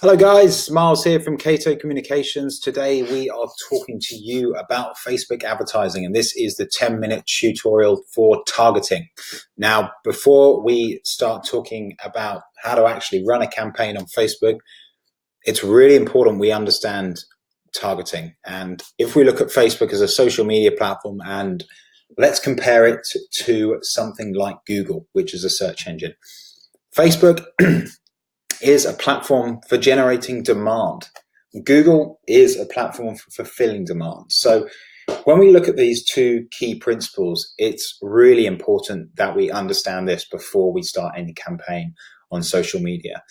Hello guys, Miles here from Cato Communications. Today we are talking to you about Facebook advertising, and this is the 10-minute tutorial for targeting. Now, before we start talking about how to actually run a campaign on Facebook, it's really important we understand targeting. And if we look at Facebook as a social media platform, and let's compare it to something like Google, which is a search engine. Facebook is a platform for generating demand. Google is a platform for fulfilling demand. So when we look at these two key principles, it's really important that we understand this before we start any campaign on social media.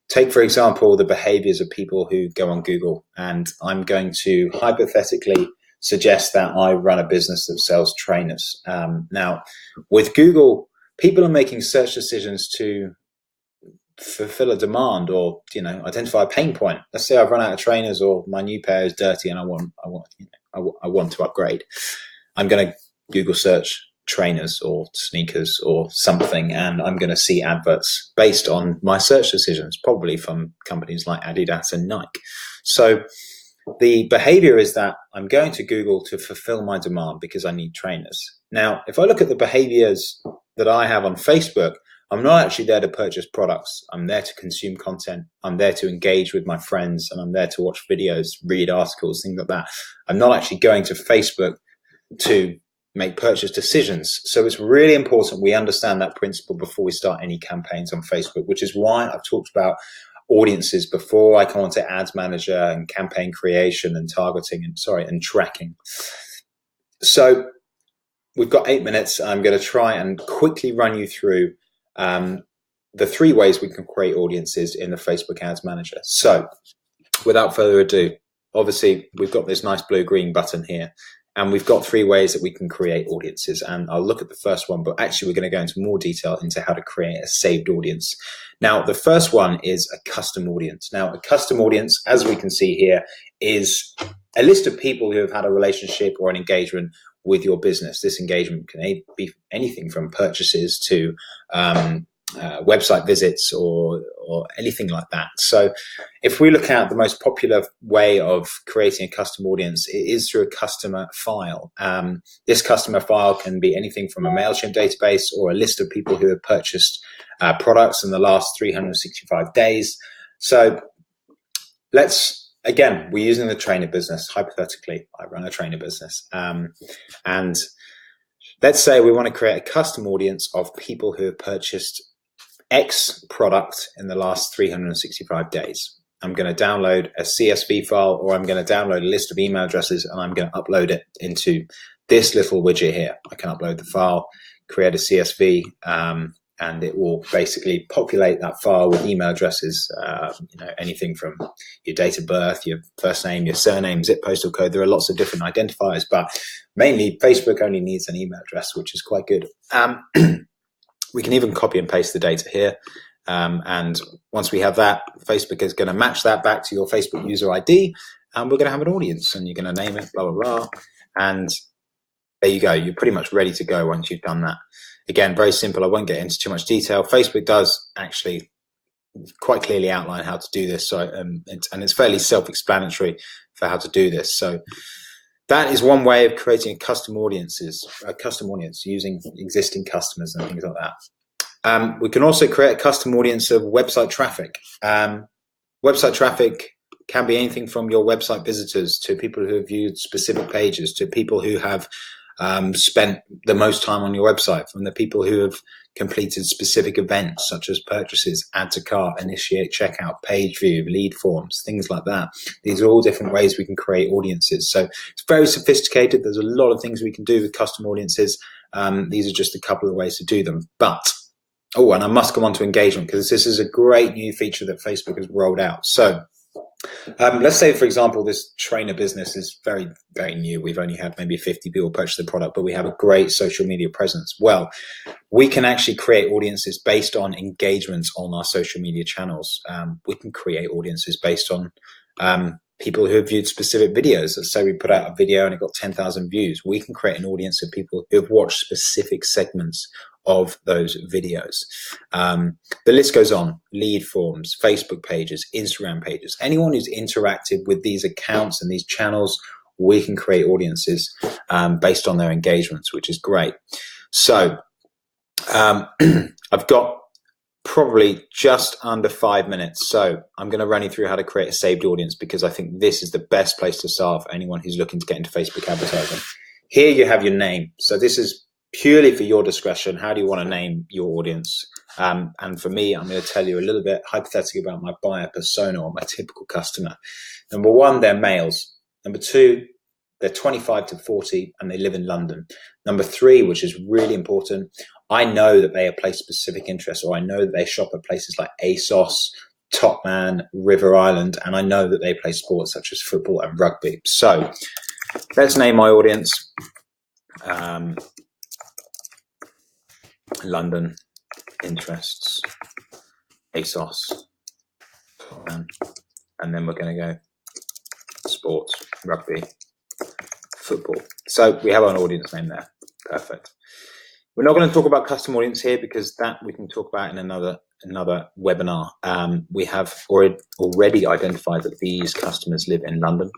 Take, for example, the behaviors of people who go on Google, and I'm going to hypothetically suggest that I run a business that sells trainers. Now, with Google, people are making search decisions to fulfill a demand or identify a pain point. Let's say I've run out of trainers, or my new pair is dirty and I want to upgrade. I'm going to Google search trainers or sneakers or something, and I'm going to see adverts based on my search decisions, probably from companies like Adidas and Nike. So the behavior is that I'm going to Google to fulfill my demand because I need trainers. Now, if I look at the behaviors that I have on Facebook, I'm not actually there to purchase products. I'm there to consume content. I'm there to engage with my friends, and I'm there to watch videos, read articles, things like that. I'm not actually going to Facebook to make purchase decisions. So it's really important we understand that principle before we start any campaigns on Facebook, which is why I've talked about audiences before I come on to ads manager and campaign creation and targeting and tracking. So we've got 8 minutes. I'm going to try and quickly run you through the 3 ways we can create audiences in the Facebook Ads Manager. So without further ado, obviously we've got this nice blue-green button here, and we've got 3 ways that we can create audiences. And I'll look at the first one, but actually we're going to go into more detail into how to create a saved audience. Now, the first one is a custom audience. Now, a custom audience, as we can see here, is a list of people who have had a relationship or an engagement with your business. This engagement can be anything from purchases to website visits or anything like that. So if we look at the most popular way of creating a custom audience, it is through a customer file. This customer file can be anything from a MailChimp database or a list of people who have purchased products in the last 365 days. So again, we're using the trainer business. Hypothetically, I run a trainer business. And let's say we want to create a custom audience of people who have purchased X product in the last 365 days. I'm going to download a CSV file, or I'm going to download a list of email addresses, and I'm going to upload it into this little widget here. I can upload the file, create a CSV, and it will basically populate that file with email addresses, anything from your date of birth, your first name, your surname, zip postal code. There are lots of different identifiers, but mainly Facebook only needs an email address, which is quite good. We can even copy and paste the data here. And once we have that, Facebook is going to match that back to your Facebook user ID, and we're going to have an audience, and you're going to name it, blah, blah, blah. And there you go. You're pretty much ready to go once you've done that. Again, very simple. I won't get into too much detail. Facebook does actually quite clearly outline how to do this. So, and it's fairly self-explanatory for how to do this. So that is one way of creating a custom audience using existing customers and things like that. We can also create a custom audience of website traffic. Website traffic can be anything from your website visitors to people who have viewed specific pages to people who have spent the most time on your website, from the people who have completed specific events such as purchases, add to cart, initiate checkout, page view, lead forms, things like that. These are all different ways we can create audiences. So it's very sophisticated. There's a lot of things we can do with custom audiences. These are just a couple of ways to do them. And I must go on to engagement, because this is a great new feature that Facebook has rolled out. So let's say, for example, this trainer business is very, very new. We've only had maybe 50 people purchase the product, but we have a great social media presence. Well, we can actually create audiences based on engagements on our social media channels. We can create audiences based on people who have viewed specific videos. Let's say we put out a video and it got 10,000 views. We can create an audience of people who have watched specific segments of those videos. The list goes on: lead forms, Facebook pages, Instagram pages. Anyone who's interacted with these accounts and these channels, we can create audiences based on their engagements, which is great. So I've got probably just under 5 minutes. So I'm going to run you through how to create a saved audience, because I think this is the best place to start for anyone who's looking to get into Facebook advertising. Here you have your name. So this is purely for your discretion. How do you want to name your audience? And for me, I'm going to tell you a little bit hypothetically about my buyer persona or my typical customer. Number one, they're males. Number two, they're 25 to 40 and they live in London. Number three, which is really important, I know that they have place-specific interests, or I know that they shop at places like ASOS, Topman, River Island, and I know that they play sports such as football and rugby. So let's name my audience London interests, ASOS, Topman, and then we're going to go sports, rugby, football. So we have an audience name there. Perfect. We're not going to talk about custom audience here, because that we can talk about in another webinar. We have already identified that these customers live in London,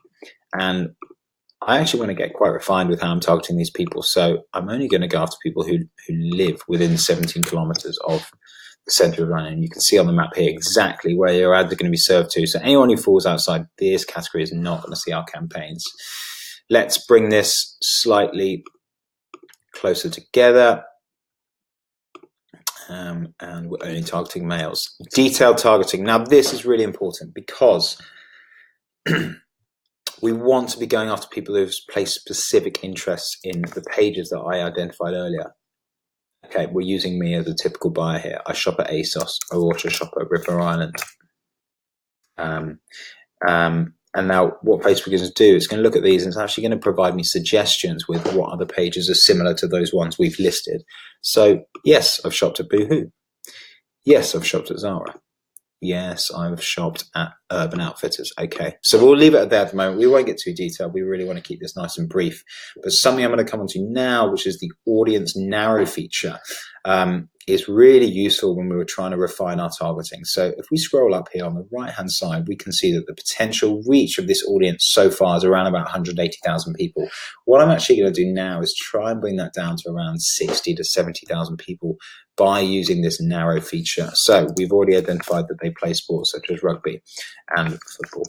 and I actually want to get quite refined with how I'm targeting these people. So I'm only going to go after people who live within 17 kilometers of the center of London. You can see on the map here exactly where your ads are going to be served to. So anyone who falls outside this category is not going to see our campaigns. Let's bring this slightly closer together. And we're only targeting males. Detailed targeting. Now, this is really important, because we want to be going after people who've placed specific interests in the pages that I identified earlier. Okay, we're using me as a typical buyer here. I shop at ASOS. I also shop at River Island. And now what Facebook is going to do, it's going to look at these and it's actually going to provide me suggestions with what other pages are similar to those ones we've listed. So yes, I've shopped at Boohoo. Yes, I've shopped at Zara. Yes, I've shopped at Urban Outfitters. Okay, so we'll leave it at that at the moment. We won't get too detailed. We really want to keep this nice and brief. But something I'm going to come on to now, which is the audience narrow feature, is really useful when we were trying to refine our targeting. So if we scroll up here on the right-hand side, we can see that the potential reach of this audience so far is around about 180,000 people. What I'm actually going to do now is try and bring that down to around 60 to 70,000 people by using this narrow feature. So we've already identified that they play sports such as rugby and football.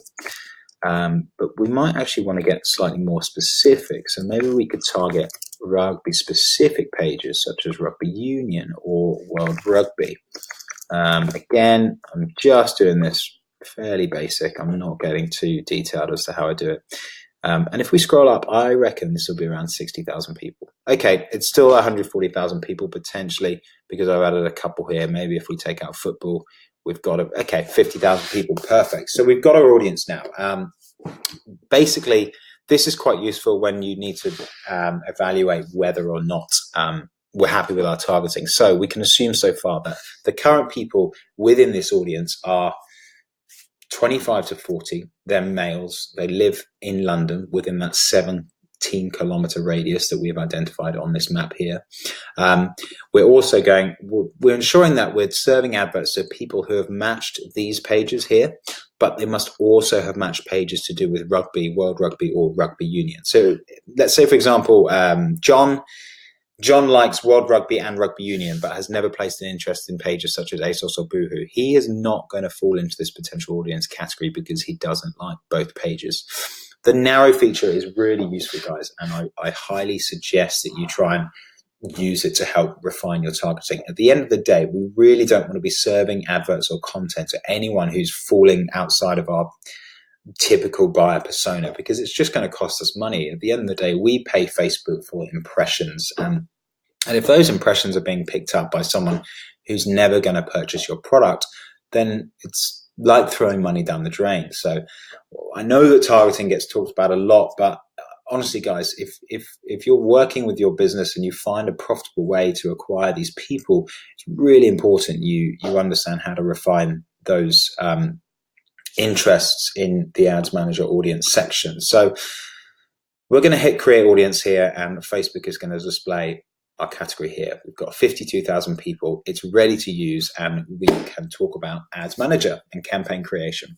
But we might actually want to get slightly more specific. So maybe we could target rugby specific pages such as Rugby Union or World Rugby. Again, I'm just doing this fairly basic. I'm not getting too detailed as to how I do it. And if we scroll up, I reckon this will be around 60,000 people. Okay, it's still 140,000 people potentially, because I've added a couple here. Maybe if we take out football, we've got 50,000 people. Perfect. So we've got our audience now. Basically, this is quite useful when you need to evaluate whether or not we're happy with our targeting. So we can assume so far that the current people within this audience are 25 to 40. They're males. They live in London within that 17-kilometer radius that we've identified on this map here. We're ensuring that we're serving adverts to people who have matched these pages here, but they must also have matched pages to do with rugby, World Rugby, or Rugby Union. So let's say, for example, John likes World Rugby and Rugby Union, but has never placed an interest in pages such as ASOS or Boohoo. He is not going to fall into this potential audience category because he doesn't like both pages. The narrow feature is really useful, guys, and I highly suggest that you try and use it to help refine your targeting. At the end of the day, we really don't want to be serving adverts or content to anyone who's falling outside of our typical buyer persona, because it's just going to cost us money. At the end of the day, we pay Facebook for impressions, and if those impressions are being picked up by someone who's never going to purchase your product, then it's like throwing money down the drain. So I know that targeting gets talked about a lot, but honestly, guys, if you're working with your business and you find a profitable way to acquire these people, it's really important you understand how to refine those interests in the Ads Manager audience section. So we're going to hit create audience here, and Facebook is going to display our category here. We've got 52,000 people. It's ready to use, and we can talk about Ads Manager and campaign creation.